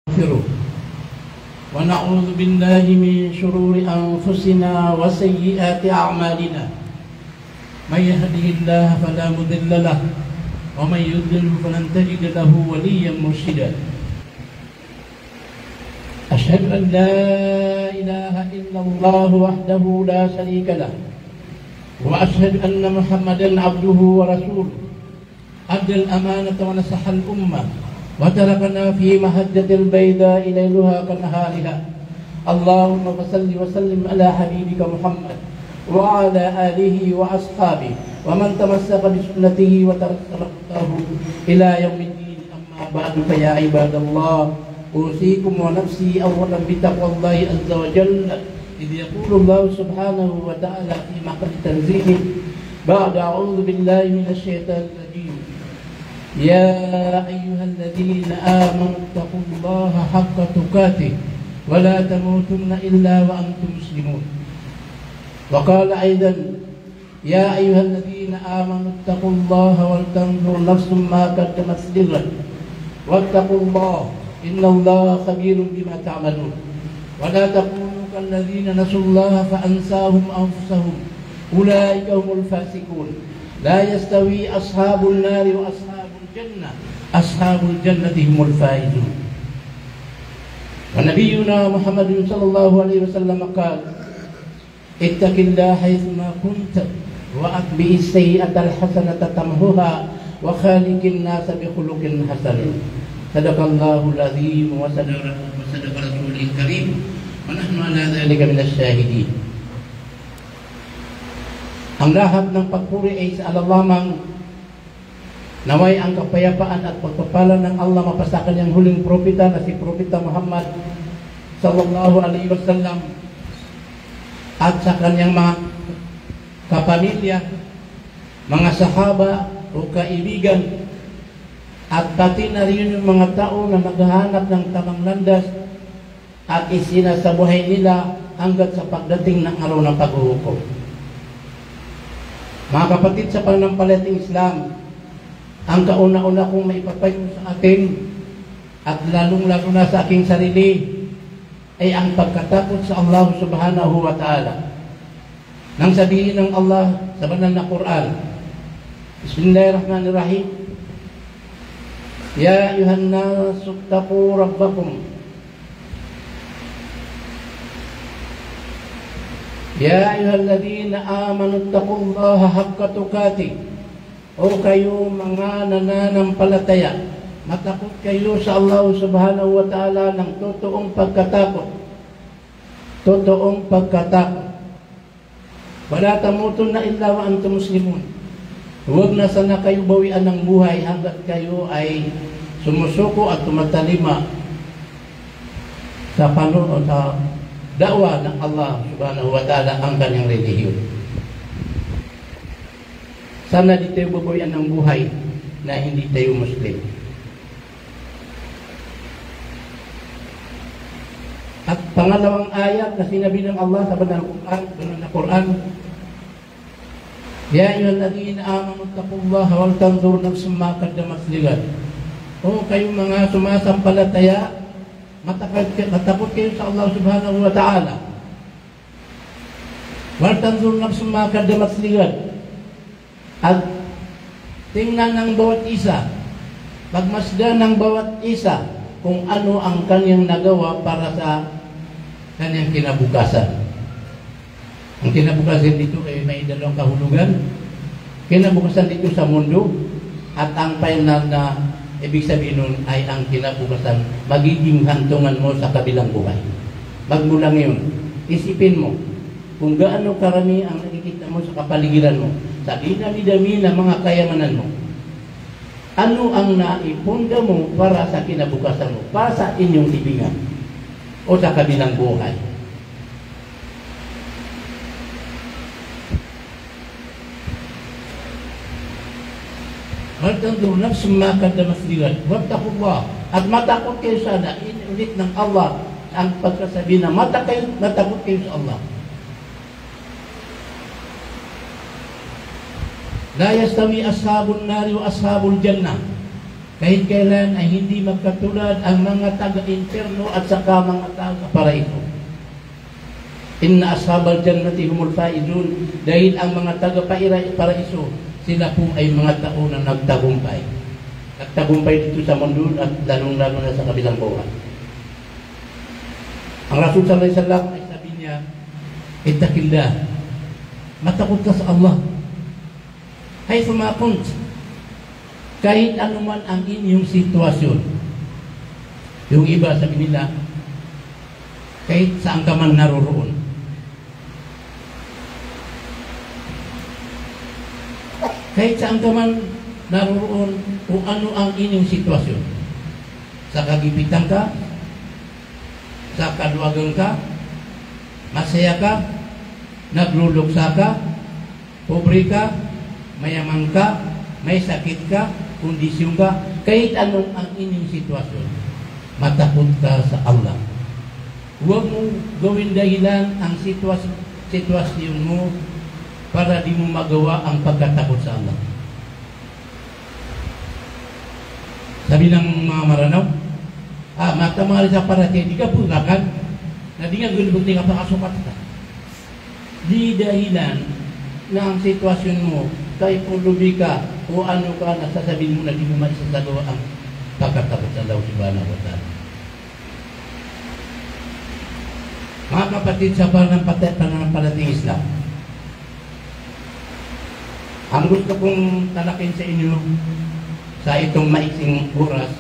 ونستغفره ونعوذ بالله من شرور أنفسنا وسيئات أعمالنا من يهده الله فلا مضل له ومن يضلل فلن تجد له وليا مرشدا أشهد أن لا إله إلا الله وحده لا شريك له وأشهد أن محمدا عبده ورسوله أدى الأمانة ونصح الأمة وتركنا في مهجة البيضاء ليلها كنهارها اللهم صل وسلم على حبيبك محمد وعلى آله وأصحابه ومن تمسك بسنته وتركته إلى يوم الدين. أما بعد فيا عباد الله أوصيكم ونفسي أولا بتقوى الله عز وجل إذ يقول الله سبحانه وتعالى في محكم تنزيله بعد أعوذ بالله من الشيطان الرجيم يا أيها الذين آمنوا اتقوا الله حق تقاته ولا تموتن إلا وأنتم مسلمون. وقال أيضا يا أيها الذين آمنوا اتقوا الله ولتنظر نفس ما قدمت لغد واتقوا الله إن الله خبير بما تعملون. ولا تكونوا كالذين نسوا الله فأنساهم أنفسهم أولئك هم الفاسقون. لا يستوي أصحاب النار وأصحاب الجنة أصحاب الجنة هم الفائزون. ونبينا محمد صلى الله عليه وسلم قال اتق الله حيثما كنت وأتبع السيئة الحسنة تمحها وخالق الناس بخلق حسن. صدق الله العظيم وصدق رسوله الكريم ونحن على ذلك من الشاهدين. Ang lahat ng pagpuri ay sa Allah lamang. Naway ang kapayapaan at pagpapala ng Allah mapasa kanyang huling propeta na si Propeta Muhammad sallallahu alaihi wasallam at sa kanyang mga kapamilya, mga sahaba o kaibigan at pati na rin yung mga tao na naghahanap ng tamang landas at isinasabuhay nila hanggat sa pagdating ng araw ng paghuhukom. Mga kapatid sa pananampalatayang Islam, ang kauna-una kong maipapayo sa atin at lalong-lalo na sa aking sarili ay ang pagkatakot sa Allah subhanahu wa ta'ala. Nang sabihin ng Allah sa banal na Quran, Bismillahirrahmanirrahim, Ya ayuhan nas ittaqu rabbakum Ya ayyuhalladzina amanu taqullaha haqqa tuqatih. O kayo mga nananampalataya, matakot kayo sa Allah subhanahu wa ta'ala ng totoong pagkatakot. Totoong pagkatakot. Wala tamutunna illa wa antum muslimun. Huwag na sana kayo bawian ng buhay hanggat kayo ay sumusuko at tumatalima sa panunod sa da'wa ng Allah subhanahu wa ta'ala ang kanyang relihiyon. Sana di tayo babawian ng buhay na hindi tayo Muslim. At pangalawang ayat na sinabi ng Allah sa banal na Quran, Ya ayyuhalladzina amanu taqullaha wal tanzur nafsum ma qaddamat ligad. O kayong mga sumasampalataya, matakot kayo sa Allah subhanahu wa ta'ala. Wal tanzur nafsum ma qaddamat ligad. At tingnan ng bawat isa, pagmasdan ng bawat isa kung ano ang kanyang nagawa para sa kanyang kinabukasan. Ang kinabukasan dito ay may dalawang kahulugan. Kinabukasan dito sa mundo at ang final na ibig sabihin nun ay ang kinabukasan magiging hantungan mo sa kabilang buhay. Magmula ngayon, isipin mo kung gaano karami ang nakikita mo sa kapaligiran mo, sa dinami-dami na mga kayamanan mo. Ano ang naipunda mo para sa kinabukasan mo, para sa inyong libingan o sa kabilang buhay? Waltanzur nafsum ma qaddamat ligad wattaqullah. At matakot kayo sana, inulit ng Allah ang pagkasabi na matakot kayo sa Allah. La yastawi ashabun nari wa ashabul jannah Kahit kailan ay hindi magkatulad ang mga taga-inferno at saka mga taga-paraiso. Inna ashabal jannati humul faizun, dahil ang mga taga-paraiso, sila po ay mga tao na nagtagumpay. Nagtagumpay dito sa mundo at lalong-lalo na sa kabilang buwan. Ang Rasul sallallahu alaihi wasallam ay sabi niya, ittaqillah, matakot ka sa Allah. Haythu ma kunt, kahit anuman ang inyong sitwasyon. Yung iba sabi nila, kahit saan ka man naroroon. Kahit saan ka man naroroon, kung ano ang inyong sitwasyon. Sa kagipitan ka, sa kaluwagan ka, masaya ka, nagluluksa ka, pobre ka, mayaman ka, may sakit ka, kondisyon ka, kahit anong ang inyong sitwasyon, matakot ka sa Allah. Huwag mo gawin dahilan ang sitwasyon mo para di mo magawa ang pagkatakot sa Allah. Sabi ng mga maranaw, mata mga sa parati, di ka punakan, na di nga gulubog di nga pakasukat ka. Di dahilan na ang sitwasyon mo, kahit pulubi ka, o ano ka, nasasabihin mo na di mo maisasagawa ang pagkatakot sa Allah subhanahu wa ta'ala. Mga kapatid sa pananampalatayang Islam, ang gusto kong talakin sa inyo sa itong maiksing oras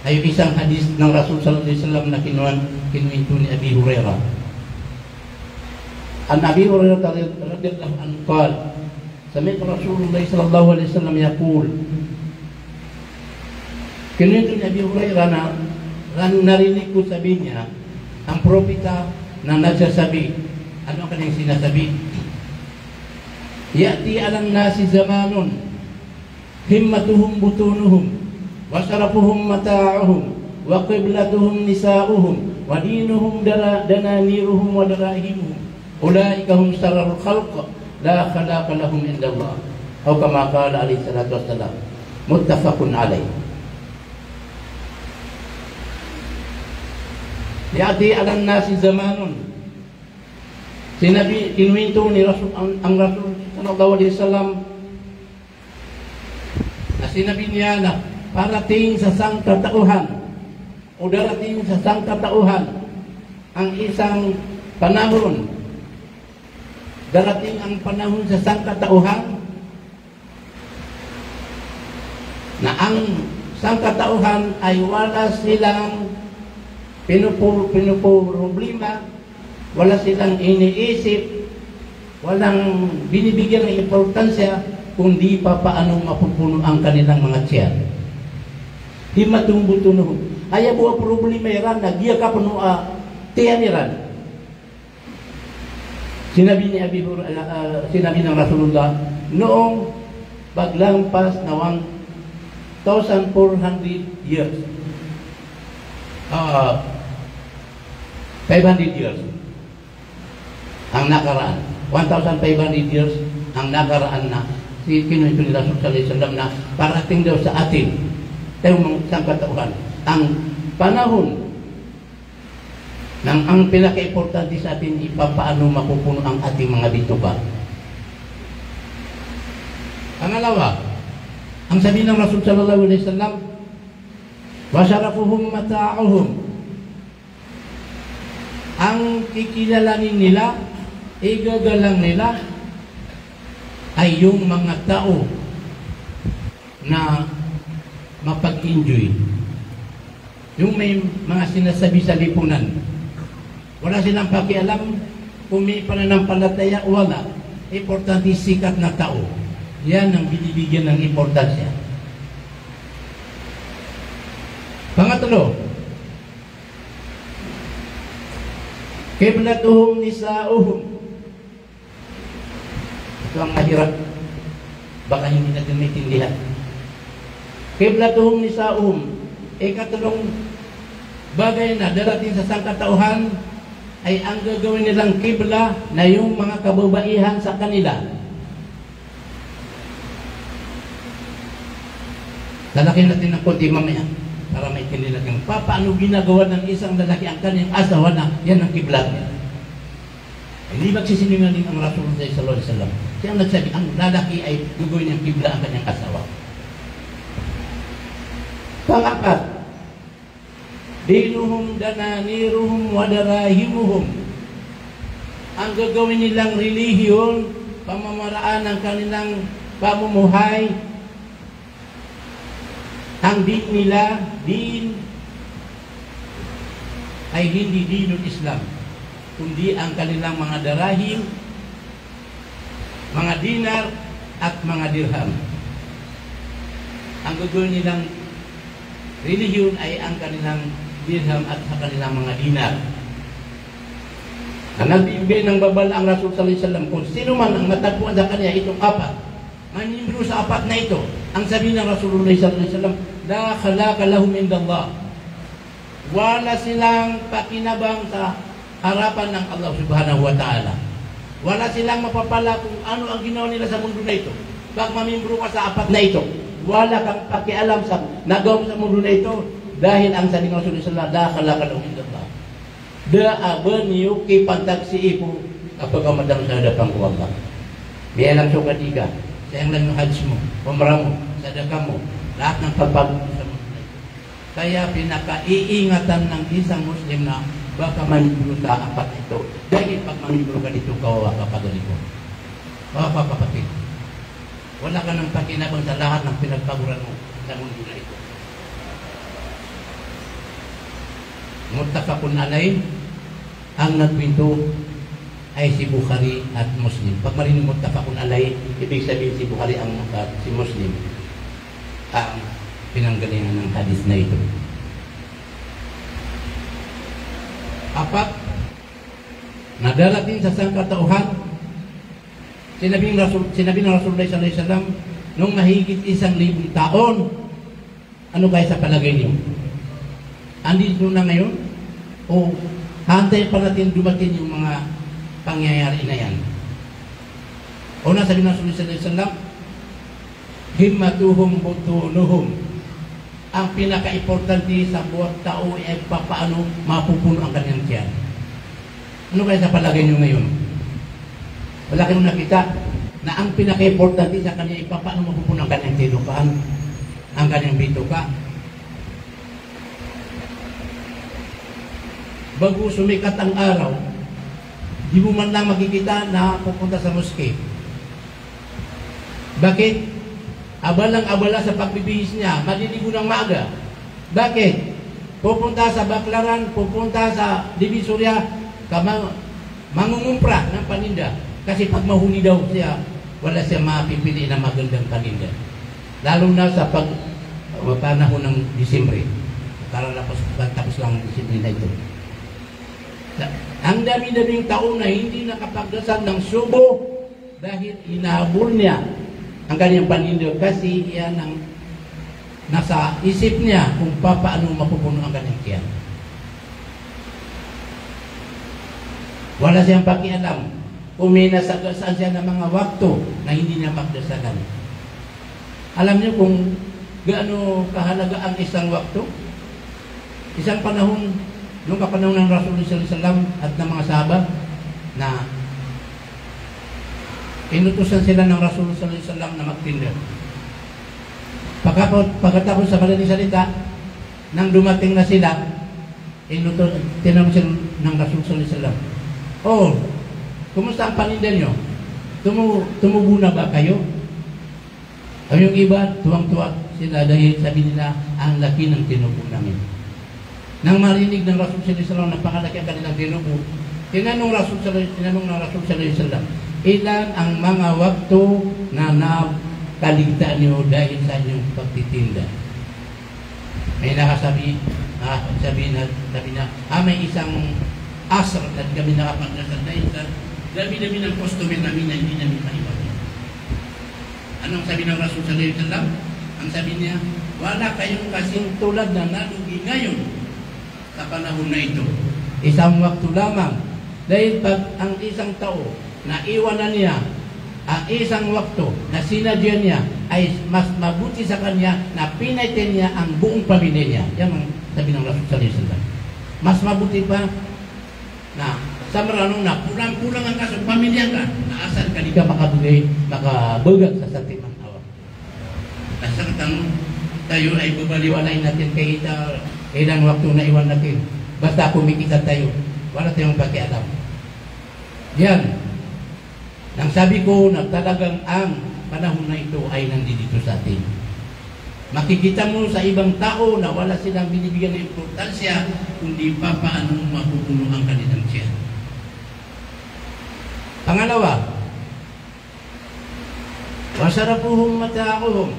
ay isang hadis ng Rasul sallallahu alaihi wasallam na kinuwento ni Abi Hurairah. An Abi Hurairah radhiyallahu anhu qala, sami'tu Rasulullah sallallahu alaihi wasallam yaqul, kinuwento ni Abi Hurairah na narinig ko sabi niya, ang propeta na nagsasabi, ano ang kanyang sinasabi? Ya'ti alang nasi zamanun, himmatuhum butunuhum, wa syarafuhum mata'uhum, wa qiblatuhum nisa'uhum, wa dinuhum dananiruhum wa darahimuhum, ulaika hum sararul khalq, la khalaqa lahum indallah. O kama qala alaihi salatu wassalam, muttafaqun alaih. Ya'ti alang nasi zamanun, sinabi, kinuwento ni Rasul, ang Rasul sallallahu alaihi wasallam, na sinabi niya na parating sa sangkatauhan o darating sa sangkatauhan ang isang panahon, darating ang panahon sa sangkatauhan na ang sangkatauhan ay wala silang problema, wala silang iniisip, walang binibigyan ng importansya, kundi pa paano mapupuno ang kanilang mga tiyan. Himatong butuno. Ayaw buwa problema iran, nagya ka puno tiyan iran. Sinabi ni sinabi ng Rasulullah, noong baglampas na 1,400 years, 500 years ang nakaraan, 1,500 years ang nakaraan na kinuwento ni Rasul sallallahu alaihi wasallam na parating daw sa atin tayong sangkatauhan ang panahon ng ang pinaka-importante sa atin ipapaano mapupuno ang ating mga bituka. Pangalawa, ang sabi ng Rasul sallallahu alaihi wasallam, wa syarafuhum mata'uhum, ang kikilalanin nila, igagalang nila ay yung mga tao na mapag-enjoy, yung may mga sinasabi sa lipunan, wala silang pakialam kung may pananampalataya o wala, importante sikat na tao, yan ang binibigyan ng importansya. Pangatlo, qiblatuhum nisa'uhum. Ito ang mahirap, baka hindi natin maintindihan. Qiblatuhum nisa'uhum, ikatlong bagay na darating sa sangkatauhan ay ang gagawin nilang kibla na yung mga kababaihan sa kanila. Lalaki natin ng konti mamaya para maitindi natin. Paano ginagawa ng isang lalaki ang kanyang asawa na yan ang kiblat niya? Hindi magsisinungaling ang Rasulullah sallallahu alaihi wasallam. Siya ang nagsabi, ang lalaki ay gagawin niyang kibla ang kanyang asawa. Pang-apat, dinuhum dananiruhum wadarahimuhum. Ang gagawin nilang relihiyon, pamamaraan ng kanilang pamumuhay, ang din nila, din ay hindi dinul Islam, kundi ang kanilang mga darahim, mga dinar at mga dirham. Ang gagawin nilang relihiyon ay ang kanilang dirham at sa kanilang mga dinar. Ang nagbibigay ng babal ang Rasul sallallahu alaihi wasallam kung sino man ang matagpuan sa kanya itong apat, manimbre sa apat na ito. Ang sabi ng Rasulullah sallallahu alaihi wasallam, la khalaqa lahum indallah. Wala silang pakinabang sa harapan ng Allah subhanahu wa ta'ala. Wala silang mapapala kung ano ang ginawa nila sa mundo na ito. Pag mamimbro ka sa apat na ito, wala kang pakialam sa nagawa sa mundo na ito dahil ang sabi ng Rasulullah sallallahu alaihi wasallam, la khalaqa lahum indallah. Daaban yuki pantag si ipo kapag madang sa hadapan ko Allah. Biyalang sukadiga, sayang lang yung hajj mo, umrah mo, sadaka mo, lahat ng pagbago sa mundo na ito. Kaya pinaka-iingatan ng isang Muslim na baka manibro sa apat ito. Dahil pag manibro ka dito, kawawa ka pagaliko. Kawawa ka kapatid. Wala ka ng pakinabang sa lahat ng pinagpaguran mo sa mundo na ito. Muttafaqun alayh, ang nagpinto ay si Bukhari at Muslim. Pag marinig muttafaqun alayh, ibig sabihin si Bukhari ang si Muslim ang pinanggalingan ng hadis na ito. Apat, nadarating sa sangkatauhan, sinabi ng Rasulullah sallallahu alaihi wasallam, nung mahigit 1,000 taon, ano kaya sa palagay niyo? Andito na ngayon? O hantay pa natin dumating yung mga pangyayari na yan? Una sabi ng Rasulullah sallallahu alaihi wasallam, himmatuhum butunuhum. Ang pinaka-importante sa buwat tao ay paano mapupuno ang kanyang tiyan. Ano kaya sa palagay nyo ngayon? Wala kayong nakita na ang pinaka-importante sa kanya ay paano mapupuno ang kanyang tinukaan, ang kanyang bituka. Bago sumikat ang araw, di mo man lang makikita na pupunta sa moske. Bakit? Abalang-abala sa pagbibihis niya, maliligo ng maaga. Bakit? Pupunta sa Baklaran, pupunta sa Divisoria, mangungumpra ng paninda. Kasi pag mahuli daw siya, wala siya mapipili na magandang paninda. Lalo na sa panahon ng Disyembre. Tapos lang ang Disyembre na ito. Ang dami-daming taon na hindi nakapagdasal ng subo dahil inahabol niya ang kanyang paninda kasi yan ang nasa isip niya kung paano mapupuno ang kanyang tiyan. Wala siyang pakialam kung may nasagasaan siya ng mga wakto na hindi niya magdasalan. Alam niyo kung gaano kahalaga ang isang wakto? Isang panahon, nung kapanahon ng Rasulullah sallallahu alaihi wasallam at ng mga sahabat na inutusan sila ng Rasulullah sallallahu alaihi wasallam na magtinda. Pagkatapos sa kanilang salita, nang dumating na sila, tinanong sila ng Rasulullah sallallahu alaihi wasallam, "Oh, kumusta ang paninda nyo? Tumubo na ba kayo?" Ang yung iba, tuwang-tuwa sila dahil sabi nila, ang laki ng tinubo namin. Nang marinig ng Rasulullah sallallahu alaihi wasallam, napakalaki ang kanilang tinubo, tinanong ng Rasulullah sallallahu alaihi wasallam, ilan ang mga waktu na nakaligtaan niyo dahil sa inyong pagtitinda? May nakasabi, sabi na, may isang asr na kami nakapagdasal dahil sa dami-dami ng customer namin na hindi namin maibagay. Anong sabi ng Rasul sallallahu alaihi wasallam? Ang sabi niya, wala kayong kasing tulad na nalugi ngayon sa panahon na ito. Isang waktu lamang. Dahil pag ang isang tao na iwanan niya ang isang wakto na sinadya niya ay mas mabuti sa kanya na pinaitin niya ang buong pamilya niya. Yan ang sabi ng Rasul sallallahu alaihi wasallam. Mas mabuti pa na sa maranong na pulang-pulang ang kaso pamilya ka, naasan ka di ka makabugat sa satimang awa. Nasangtang tayo ay babaliwalain natin kay ilang waktu na iwan natin. Basta kumikita tayo, wala tayong pakialam. Yan. Nang sabi ko na talagang ang panahon na ito ay nandito sa atin. Makikita mo sa ibang tao na wala silang binibigyan ng importansya kundi pa paano mapupuno ang kanilang siya. Pangalawa, wasarapuhum mata'akuhum.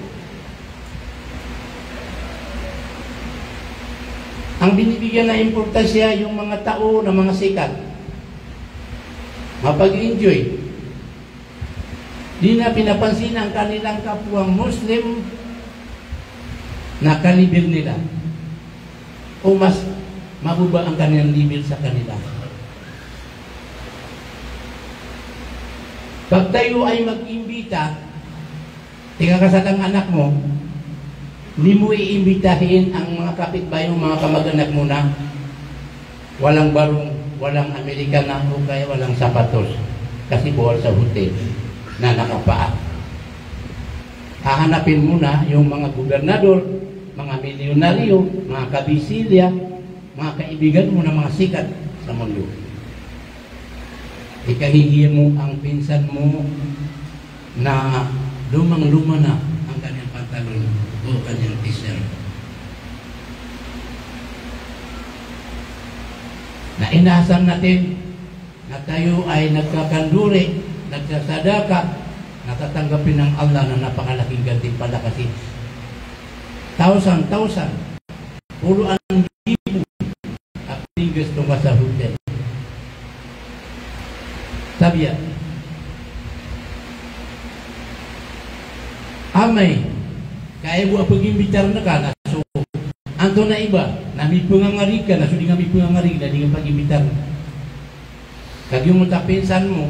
Ang binibigyan na importansya yung mga tao na mga sikat. Mapag-enjoy. Di na pinapansin ang kanilang kapwang Muslim na kalibil nila. O mas mababa ang kanilang level sa kanila. Pag tayo ay mag-imbita, tingnan ka sa anak mo, hindi mo iimbitahin ang mga kapitbahay mo, mga kamag-anak mo na walang barong, walang Amerikana o kaya walang sapatos kasi buwal sa hotel na nakapaa. Hahanapin muna yung mga gobernador, mga milyonaryo, mga kabisilya, mga kaibigan mo na mga sikat sa mundo. Ikahihiyan mo ang pinsan mo na lumang-luma na ang kanyang pantalon o kanyang t-shirt. Na inaasahan natin na tayo ay nagkakanduri, nagsasadaka, natatanggapin ng Allah na napakalaking gantimpala kasi thousand, puluhan libo at tinggas tunga sa hotel. Sabi yan, amay, kaya mo pag-imbitar na ka, na so, anto na iba, nami pangangari ka, na so di nga may pangangari na di nga pag-imbitar. Kagyung mo tapinsan mo,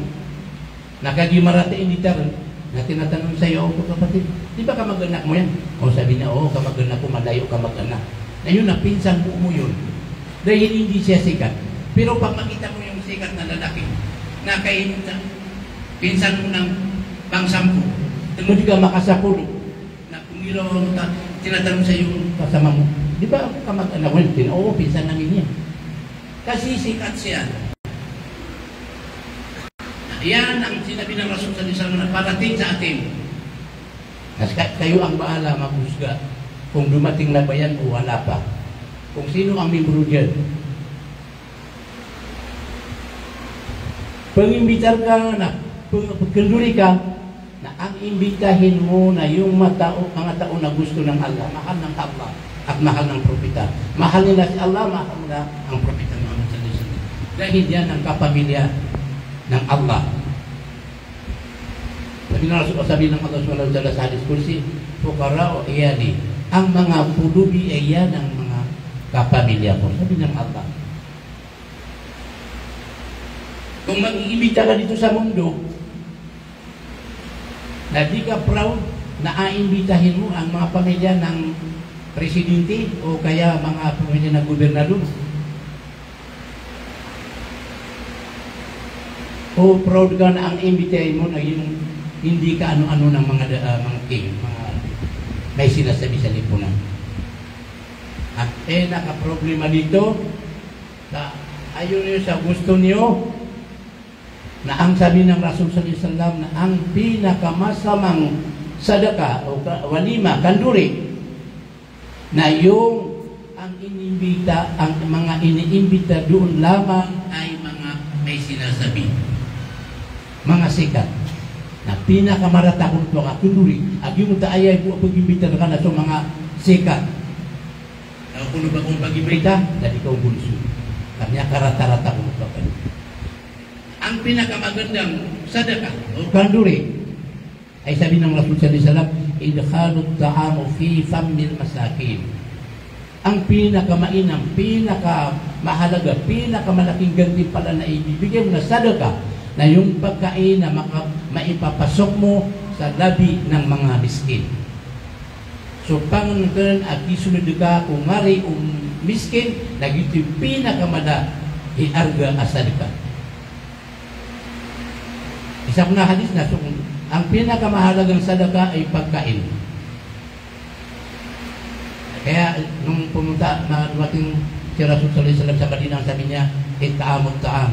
nakagimaratiin ditar, na tinatanong sa iyo, o kapatid, di ba kamag-anak mo yan? O sabi na, oo, kamag-anak ko, malayo kamag-anak. Na yun, napinsan mo yun. Dahil hindi siya sikat. Pero pag makita mo yung sikat na lalaki, na kayo pinsan mo ng pang-sampu, tungkol ka makasapulo, na kung ilaw tinatanong sa iyo kasama mo, di ba kamag-anak mo yun? Oo, pinsan namin yan. Kasi sikat siya. Yan ang sinabi ng Rasul sa Islam na parating sa atin. Kayo ang bahala maghusga kung dumating na ba yan o wala pa. Kung sino ang membro dyan. Pag-imbitar ka na, pagkanduri ka, na ang imbitahin mo na yung mga tao na gusto ng Allah, mahal ng Allah at mahal ng propeta. Mahal nila si Allah, mahal nila ang propeta Muhammad sallallahu alaihi wasallam. Dahil yan ang kapamilya ng Allah. Sabi ng Allah subhanahu wa ta'ala sa hadis kursi, fuqara o iyali, ang mga pulubi ay yan ang mga kapamilya ko. Sabi ng Allah. Kung mag-iimbita ka dito sa mundo, na di ka proud na aimbitahin mo ang mga pamilya ng presidente o kaya mga pamilya ng gobernador, o proud ka na ang imbitahin mo na yung hindi ka ano-ano ng mga king, mga may sinasabi sa lipunan. At naka-problema dito sa ayaw niyo sa gusto niyo na ang sabi ng Rasul sallallahu alaihi wasallam na ang pinakamasamang sadaka o walima, kanduri, na yung ang inimbita, ang mga iniimbita doon lamang ay mga may sinasabi, mga sikat na pinakamarata kung ito ka kanduri, agi mo taayay po pag-imbita ka na sa mga sikat. Kung ba kung pag-imbita, dahil ikaw bunso kanya karata-rata kung ito ka. Ang pinakamagandang sadaka o kanduri ay sabi ng Rasul sallallahu alaihi wasallam, idkhalut ta'amu fi fammil masakin. Ang pinakamainam, pinakamahalaga, pinakamalaking gantimpala na ibibigay mo na sadaka na yung pagkain na maipapasok mo sa labi ng mga miskin. So pangunang at isunod ka umari miskin nagito pinakamada iarga asadka. Isang na hadis na so, ang pinakamahalagang sadaka ay pagkain. Kaya nung pumunta na dumating si Rasul sallallahu alaihi wasallam sa Madinah, sabi niya, "It'amut ta'am."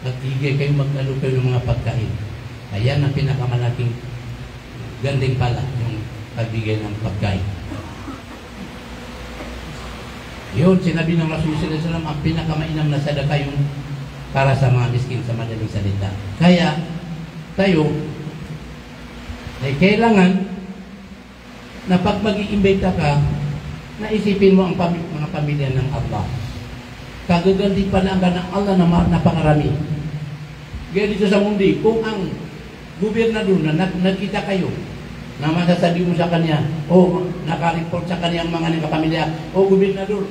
Magtigil kayo, mag-alo kayo ng mga pagkain. Ayan ang pinakamalaking ganding pala, yung pagbigay ng pagkain. Yun, sinabi ng Rasul sallallahu alaihi wasallam, ang pinakamainam na sadaka yung para sa mga miskin sa madaling salita. Kaya tayo ay kailangan na pag mag-iimbita ka, naisipin mo ang mga pamilya ng Allah. Kagaganti pa lang ka ng Allah na napangarami. Kaya dito sa mundi, kung ang gobernador na nakita kayo, na masasabi mo sa kanya, o nakareport sa kanya ang mga kapamilya, o gobernador,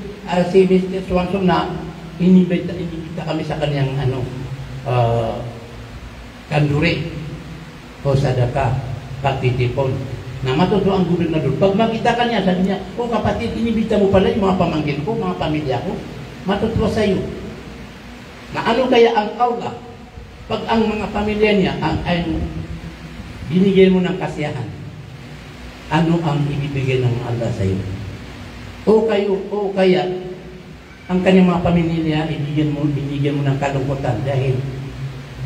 si Mr. Swanson na inibita kami sa kanyang kanduri o sadaka, pagtitipon. Na matuto ang gobernador. Pag makita ka niya, sabi niya, "Oh kapatid, inibita mo pala yung mga pamangkin ko, mga pamilya ko." Matutuwa sa iyo. Na ano kaya ang aula? Pag ang mga pamilya niya ang binigyan mo ng kasiyahan, ano ang ibibigay ng Allah sa iyo? O kaya ang kanyang mga pamilya ibigyan mo ng kalungkutan dahil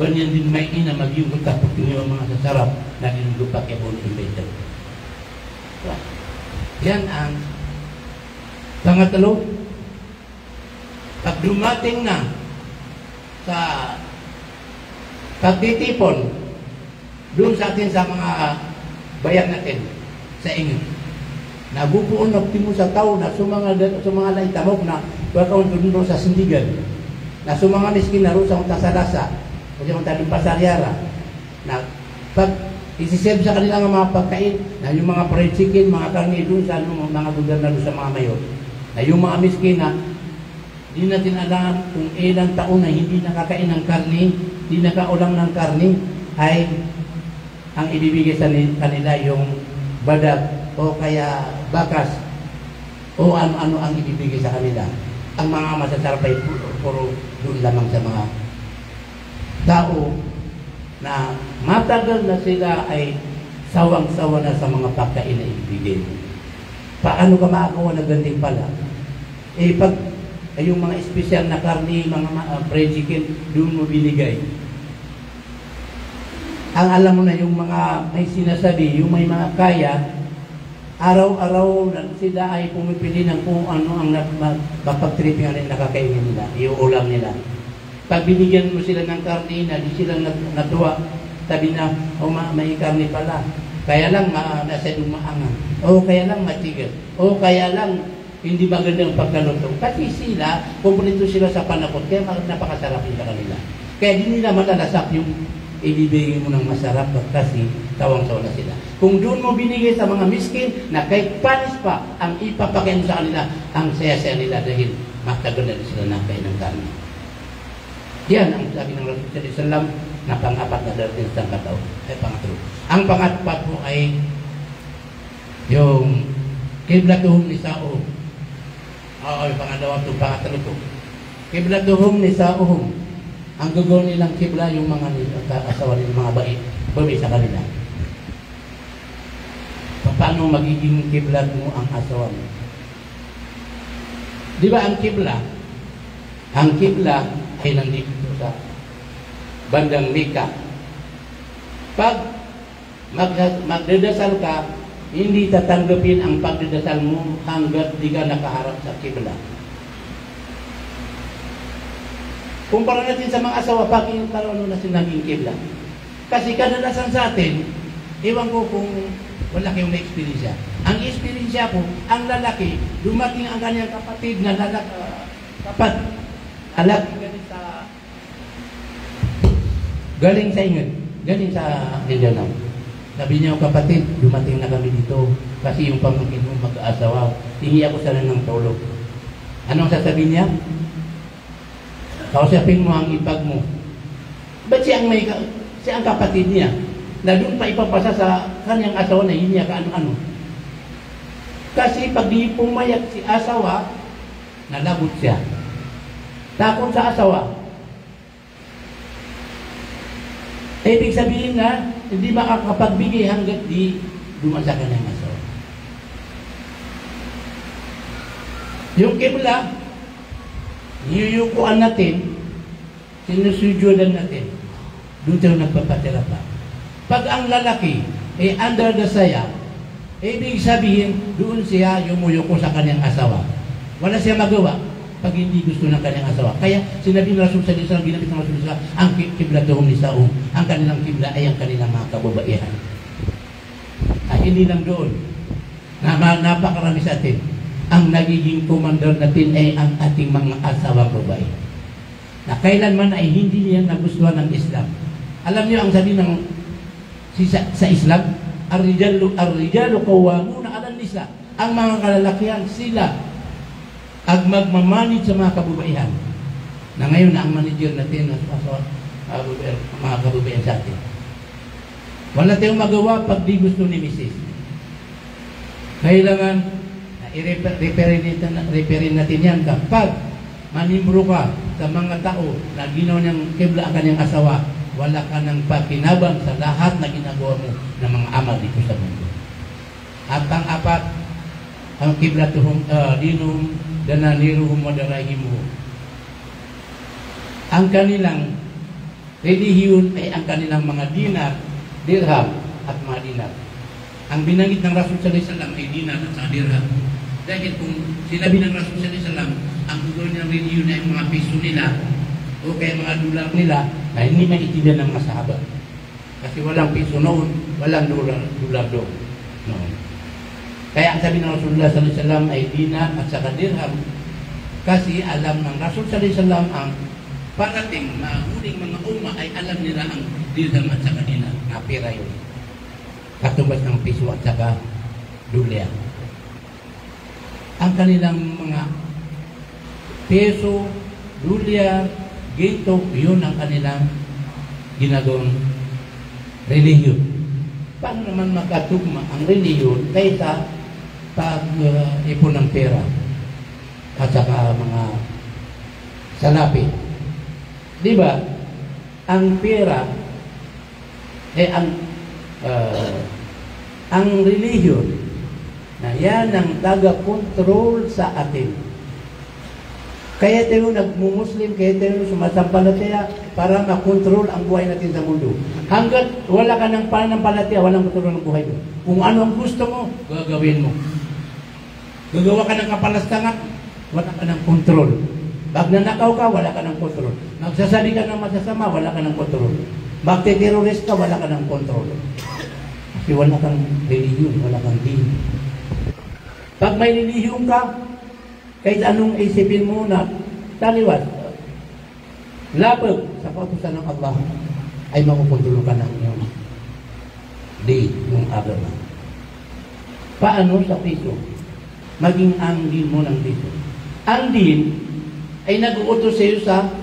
banyan din may ina magyugot ka pag yung mga sasarap na dinudupak yung imbento. Yan ang pangatlo. Pag dumating na sa pagtitipon doon sa atin sa mga bayan natin sa inyo, nabubuon na mo sa tao na sumanga laitamok na bakawon doon sa sindigan na sumanga miskin na ro sa tasalasa o sa taling pasaryara na pag isisave sa kanila ng mga pagkain na yung mga fried chicken, mga karne doon sa mga gobernador sa mga mayor na yung mga miskin na di natin alam kung ilang taon na hindi nakakain ng karne, hindi nakaulam ng karne, ay ang ibibigay sa kanila yung badak o kaya bakas o ano-ano ang ibibigay sa kanila. Ang mga masasarap ay puro doon lamang sa mga tao na matagal na sila ay sawang-sawa na sa mga pagkain na ibibigay. Paano ka makakawa na ganting pala? Pag yung mga espesyal na karne, mga fried chicken, doon mo binigay. Ang alam mo na yung mga may sinasabi, yung may mga kaya, araw-araw sila ay pumipili ng kung ano ang mapag-tripping na nakakainin nila, yung ulam nila. Pag binigyan mo sila ng karne na di sila natuwa, sabi na, may karne pala. Kaya lang nasa dumaangan. O kaya lang matigas. O kaya lang hindi magandang pagkaluto. Kasi sila, kumpleto sila sa panakot, kaya napakasarap yung kanila. Kaya di nila malalasak yung ibibigay mo ng masarap kasi tawang-tawa na sila. Kung doon mo binigay sa mga miskin na kahit panis pa ang ipapakain sa kanila, ang saya-saya nila dahil makaganda sila na kain ng karne. Yan ang sabi ng Rasul sallallahu alaihi wasallam na pang-apat na darating sa kataon. Pangatlo. Ang pang-apat po ay yung kiblatuhum nisa'uhum. Yung pangalawa ito, pangatlo ito. Kiblatuhum nisa'uhum. Ang gagawin nilang kibla yung mga asawa nilang mga babae sa kanila. Paano magiging kibla mo ang asawa mo? Di ba ang kibla? Ang kibla ay nandito sa bandang Mika. Pag magdadasal ka, hindi tatanggapin ang pagdadasal mo hanggat di ka nakaharap sa kibla. Kumpara natin sa mga asawa, bakit karoon na sinaging kibla? Kasi kadalasan sa atin, ewan ko kung wala kayong na-experience. Ang experience ko, ang lalaki, dumating ang kanyang kapatid na galing sa ingat, galing sa Mindanao. Sabi niya, kapatid, dumating na kami dito kasi yung pamangkin mo mag-aasawa. Tingi ako sana ng tulog. Anong sasabihin niya? Kausapin mo ang ipag mo. Ba't siya ang kapatid niya? na doon pa ipapasa sa kanyang asawa na yun niya kaano-ano. Kasi pag di pumayag si asawa, nalagot siya. Takot sa asawa. Ibig sabihin na, hindi makakapagbigay hanggat di dumasa ka ng asawa. Yung kibla, yuyukuan natin, sinusudyodan natin, doon tayo nagpapatira pa. Pag ang lalaki ay under the saya, ibig sabihin, doon siya yumuyuko sa kanyang asawa. Wala siya magawa pag hindi gusto ng kanyang asawa. Kaya sinabi ng Rasul sallallahu alaihi wasallam, ginamit ng Rasul sallallahu alaihi wasallam, ang kiblatuhum nisaum, ang kanilang kibla ay ang kanilang mga kababaihan. Ay hindi lang doon. Napakarami sa atin. Ang nagiging commander natin ay ang ating mga asawang babae. Na kailanman ay hindi niya nagustuhan ng Islam. Alam niyo ang sabi ng sa Islam, ar-rijalu qawwamuna 'ala an-nisa. Ang mga kalalakihan sila ang magmamanage sa mga kababaihan. Na ngayon na ang manager natin mga kababaihan sa atin. Wala tayong magawa pag di gusto ni Mrs. Kailangan i-referin natin yan kapag manimbro ka sa mga tao na ginawa niyang kibla ang kanyang asawa, wala ka ng pakinabang sa lahat na ginagawa mo ng mga ama dito sa mundo. At pang-apat, ang kiblatuhum dinum dananiruhum wa darahimuhum. Ang kanilang relihiyon ay ang kanilang mga dinar, dirham at mga dinar. Ang binanggit ng Rasul sallallahu alaihi wasallam ay dinar at sa dirham. Dahil kung sinabi ng Rasul sallallahu alaihi wasallam, ang gusto ng relihiyon ay mga piso nila o kaya mga dolar nila, na hindi maintindihan ng mga sahabat. Kasi walang piso noon, walang dolar doon. Noon. Kaya ang sabi ng Rasulullah sallallahu alaihi wasallam ay dinar at saka dirham. Kasi alam ng Rasul sallallahu alaihi wasallam ang parating mahuling mga umma ay alam nila ang dirham at saka dinar. Pera yun. Katubas ng piso at saka dolyar. Ang kanilang mga peso, dolyar, ginto, yun ang kanilang ginagawang relihiyon. Paano naman magkatugma ang relihiyon kaysa pag-ipon ng pera at saka mga salapi? Di ba? Ang pera ay ang relihiyon na yan ang taga-control sa atin. Kaya tayo nagmumuslim, kaya tayo sumasampalataya para makontrol ang buhay natin sa mundo. Hanggat wala ka ng pananampalataya, walang kontrol ng buhay mo. Kung ano ang gusto mo, gagawin mo. Gagawa ka ng kapalastangan, wala ka ng kontrol. Pag nanakaw ka, wala ka ng kontrol. Magsasabi ka ng masasama, wala ka ng kontrol. Magte-terrorist ka, wala ka ng kontrol. Kasi wala kang religion, wala kang din. Pag may relihiyon ka, kahit anong isipin mo na taliwas, labag sa kautusan ng Allah, ay makukontrol ka ng iyong day, yung agama. Paano sa piso? Maging ang din mo ng piso. Ang din ay nag-uutos sa iyo sa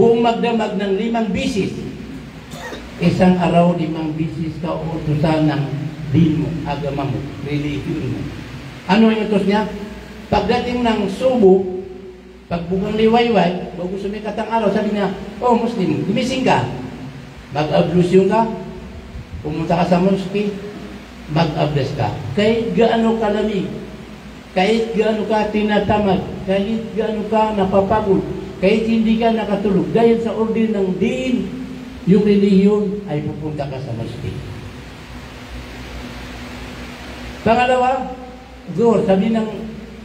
buong magdamag ng 5 bisis. Isang araw, 5 bisis ka uutosan ng din mo, agama mo, religion mo. Ano yung utos niya? Pagdating ng subo, pagbugang liwayway, bago sumikat ang araw, sabi niya, oh Muslim, gumising ka. Mag-ablusyon ka, pumunta ka sa mosque, mag-ables ka. Kahit gaano kalamig, kahit gaano ka tinatamad, kahit gaano ka napapagod, kahit hindi ka nakatulog, dahil sa order ng din, yung relihiyon ay pupunta ka sa mosque. Pangalawa, Zuhur, sabi ng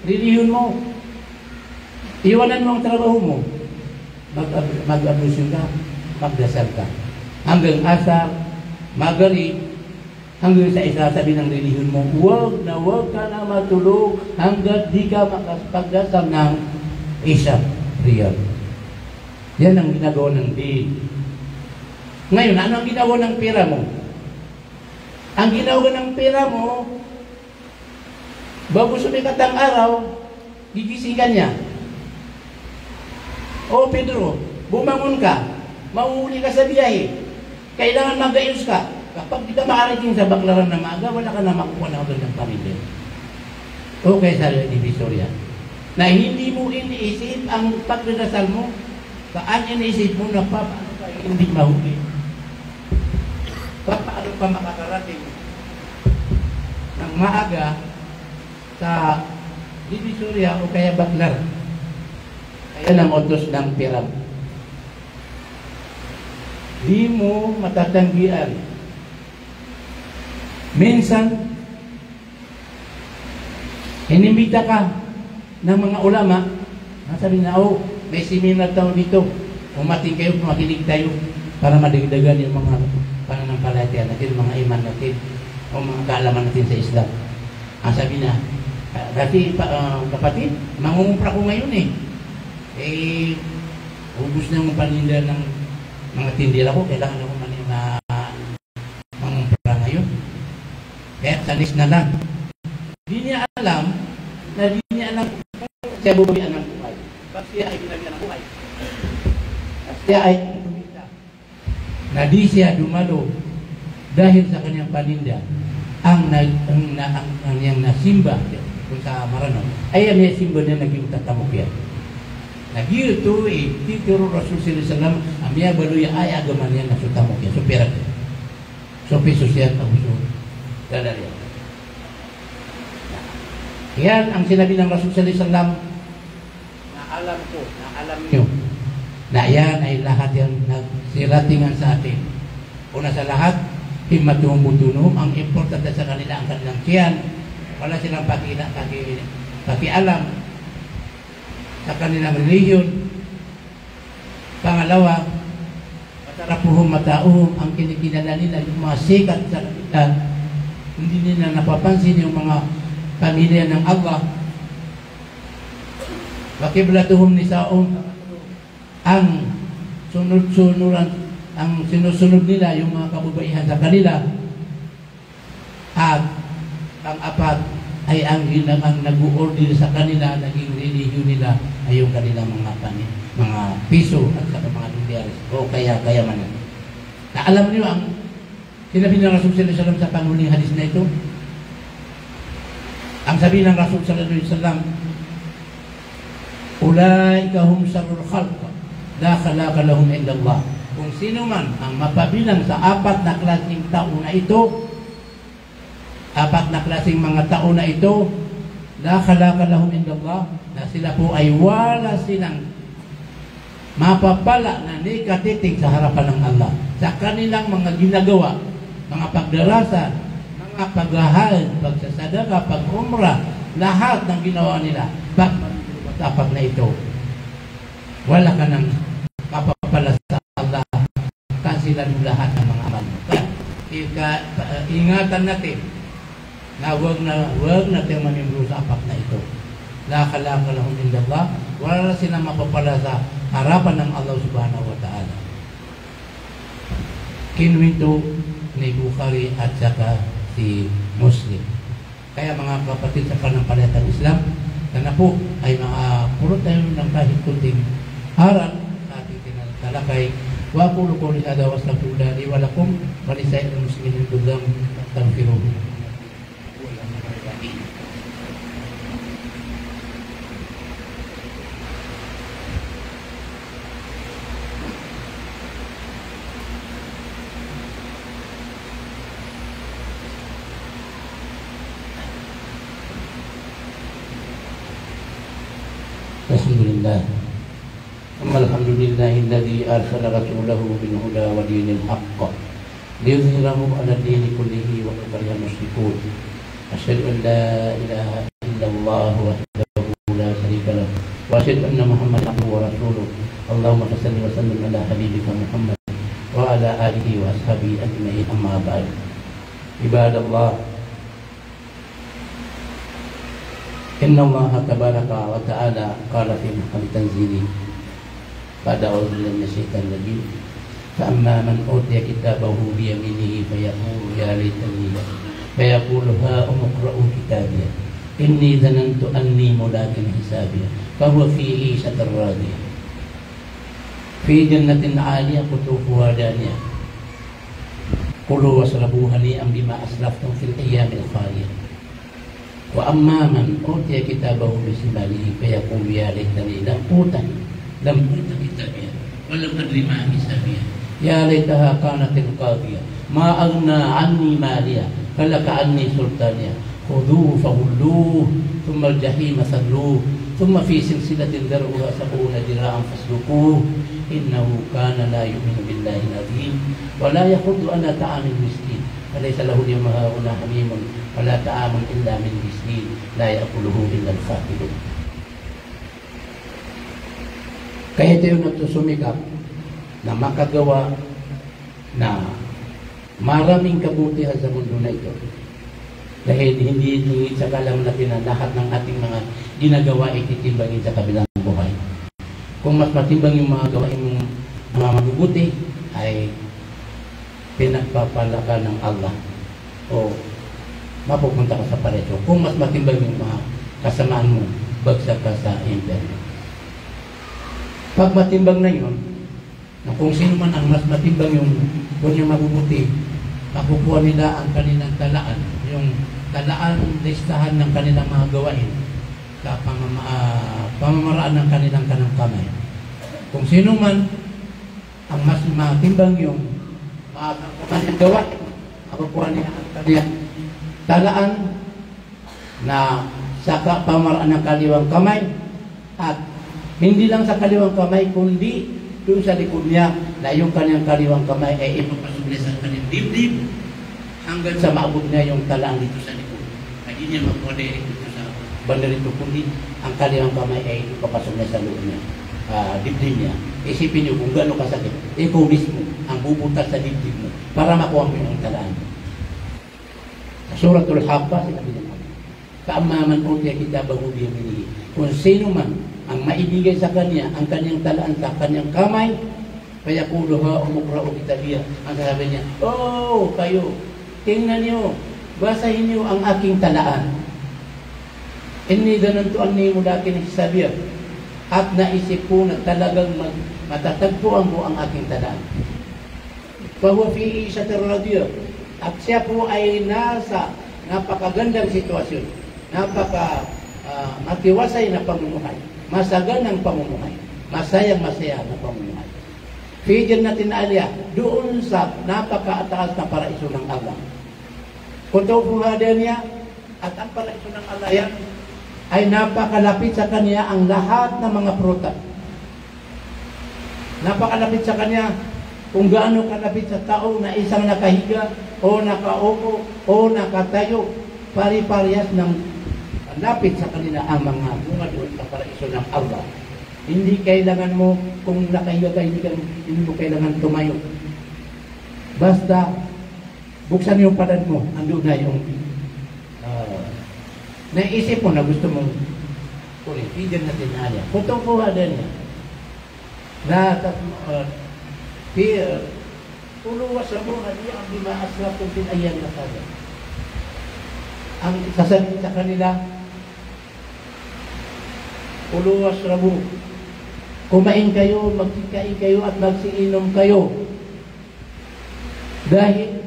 relihiyon mo, iwanan mo ang trabaho mo, mag-ablusyon ka, magdasal ka. Hanggang asar, magari, hanggang sa isa, sabi ng relihiyon mo, huwag ka na matulog hanggat di ka makapagdasal ng isya riyal. Yan ang ginagawa ng din. Ngayon, ano ang ginawa ng pera mo? Ang ginawa ng pera mo, bago sumikat ang araw, gigising ka niya. O Pedro, bumangon ka, mauuli ka sa biyahe. Kailangan mag-ayos ka. Kapag di ka makarating sa baklaran na maaga, wala ka na makukuha na agad ng pamilya. Okay, sa Divisoria. Na hindi mo iniisip ang pagdadasal mo, saan iniisip mo na paano ka hindi mahuli? Paano pa makakarating ng maaga sa Divisoria o kaya baklar? Kaya nang utos ng Piram. Di mo matatanggian. Minsan, inimbita ka ng mga ulama, sabi na, oh, may seminar tayo dito. Umating kayo, makinig tayo para madagdagan yung mga pananampalataya natin, mga iman natin, o mga kaalaman natin sa Islam. Ang sabi na, dati, kapatid, mangungumpra ko ngayon ubus na yung paninda ng mga tindira ko, kailangan ako mangumpra ngayon. Kaya salis na lang. Di niya alam siya bubuhayan ng buhay. Pag siya ay binagyan ng buhay. At siya ay tumita. Na di siya dumalo dahil sa kanyang paninda ang niyang nasimba kung sa Maranao. Ay ang niya simba niya naging tatamok yan. Nagiyuto titiro Rasul sallallahu ang niya baluya ay agaman niya nasutamok yan. So pera. So piso siya tabuso. Dadari yan. Yan ang sinabi ng Rasul sallallahu alaihi wasallam na alam nyo na yan ay lahat yung nagsiratingan sa atin. Una sa lahat, himatuhum-butunum, ang importante sa kanila ang kanilang tiyan. Wala silang pakialam sa kanilang reliyon. Pangalawa, matarapuhum matauhum, ang kinikinala nila, yung mga sikat sa kanila, hindi nila napapansin yung mga pamilya ng Allah. Wakiblatuhum nisaum, ang sunod-sunuran, ang sinusunod nila yung mga kababaihan sa kanila. At ang apat ay ang nag-u-order sa kanila, naging religion nila ay yung kanilang mga piso at saka mga dolyares o kayamanan. Na alam niyo ang sinabi ng Rasul sallallahu alaihi wasallam sa panghuling hadis na ito? Ang sabi ng Rasul sallallahu alaihi wasallam, ulaika hum sarrul khalq la khalaqa lahum illa Allah. Kung sino man ang mapabilang sa apat na klaseng tao na ito, apat na klaseng mga tao na ito, la khalaqa lahum illa Allah, na sila po ay wala silang mapapala na nikatiting sa harapan ng Allah sa kanilang mga ginagawa, mga pagdarasa, mga paghahal, pagsasadaka, pag-umrah, lahat ng ginawa nila. Apat na ito, wala ka nang mapapala sa Allah kasi lang lahat ng mga amal. Ingatan natin na huwag natin manimlo sa apat na ito. La khalaqa lahum illa Allah, wala silang mapapala sa harapan ng Allah subhanahu wa ta'ala. Kinwento ni Bukhari at saka si Muslim. Kaya mga kapatid sa pananampalatayang Islam, na po ay puro tayo ng kahit kunting aral sa ating tinalakay. Wa qulu qawli hadha wa astaghfirullah li wa lakum wa li sa'iril muslimin kullahum fastaghfiruhu. Bismillah. Alhamdulillah alladzi arsala rasulahu bil huda wa dinil haqq liyudhhirahu 'ala ad-din kullihi wa kariha musyrikun. Asyhadu an la ilaha illallah wahdahu la syarika lahu wa asyhadu anna Muhammadan abduhu wa rasuluh. Allahumma shalli wa sallim ala habibika Muhammad wa ala alihi wa ashabihi ajma'in, amma ba'd. Ibadallah, inna Allah tabaraka wa ta'ala qala fi muhkam tanzili ba'da a'udzu billahi minasyaitonir rajim fa amma man utiya kitabahu bi yaminihi fayaqulu ya laitani fayaqulu ha umqra'u kitabiya inni dhanantu anni mulakin hisabiya fa huwa fi 'ishatin radiyah fi jannatin 'aliyah qutufuha daniyah Kulu wasrabu hani'an bima aslaftum fil ayyamil khaliyah. Wa amma man utiya kitabahu bisimalihi fayaqulu ya laitani lam uta kitabiya wa lam adri ma hisabiya ya laitaha kanatil qadiyah ma aghna anni maliya falaka anni sultaniya khudhuhu faghulluhu thumma al-jahima salluhu thumma fi silsilatin dhar'uha sab'una dira'an fasluquhu innahu kana la yu'minu billahi al-'azim wa la yahuddu ala ta'amil miskin falaysa lahu al-yawma hahuna hamimun wa la ta'amun illa min miskin la ya'kuluhu illa al-khatilun. Kaya tayo nagsusumikap na makagawa na maraming kabutihan sa mundo na ito. Dahil hindi sa kalam natin na lahat ng ating mga ginagawa ay titimbangin sa kabilang buhay. Kung mas matimbang yung mga gawain mga mabubuti, ay pinagpapalaka ng Allah o mapupunta ka sa pareso. Kung mas matimbang yung mga kasamaan mo, bagsak ka sa impyerno. Pag matimbang na yun, na kung sino man ang mas matimbang yung mabubuti, makukuha nila ang kanilang talaan, yung talaan, listahan ng kanilang mga gawain sa pamamaraan ng kanilang kanang kamay. Kung sino man ang mas matimbang yung kanilang gawain, makukuha nila ang kanilang talaan na sa pamamaraan ng kaliwang kamay, at hindi lang sa kaliwang kamay kundi doon sa likod niya na yung kanyang kaliwang kamay ay ipapasugli sa kanyang dibdib hanggang sa maabot niya yung talaan dito sa likod. Hindi niya makuha dito sa banda rito kundi ang kaliwang kamay ay ipapasok niya sa loob niya, dibdib niya. Isipin niyo kung gano'ng kasakit. Ikaw mismo ang bubutas sa dibdib mo para makuha mo yung talaan. Sa Suratul Haqqa, sinabi niya, "Ka'amman utiya kitabahu biyaminihi." Kung sino man ang maibigay sa kanya ang kanyang talaan sa kanyang kamay, kaya kuluha umukra'u kitabiya. Ang sabi niya, "Oh, kayo, tingnan niyo, basahin niyo ang aking talaan. Inni danantu anni mulakin hisabiya." At naisip ko na talagang matatagpuan ko ang aking talaan. Fahuwa fi isyatir radiyah. At siya po ay nasa napakagandang sitwasyon, matiwasay na pamumuhay, masaganang pamumuhay, masayang-masaya na pamumuhay. Fi jannatin aliyah, doon sa napakataas na paraiso ng Allah. Kutubuha niya, at ang paraiso ng Allah yan ay napakalapit sa kanya ang lahat ng mga prutas. Napakalapit sa kanya kung gaano kalapit sa tao na isang nakahiga o nakaupo o nakatayo, pari-parehas ng lapit sa kanila ang mga bunga doon sa paraiso ng Allah. Hindi kailangan mo, kung nakahiga ka, hindi mo kailangan tumayo. Basta buksan yung padan mo, andun na yung naisip mo na gusto mong kunin. Pidiyan natin alya. Kutong kuha din niya. Ulu wasrabu hani'an bima aslaftum fil ayyamil khaliyah. Ang sasabihin sa kanila, ulu wasrabu, kumain kayo, magkikain kayo at magsiinom kayo. Dahil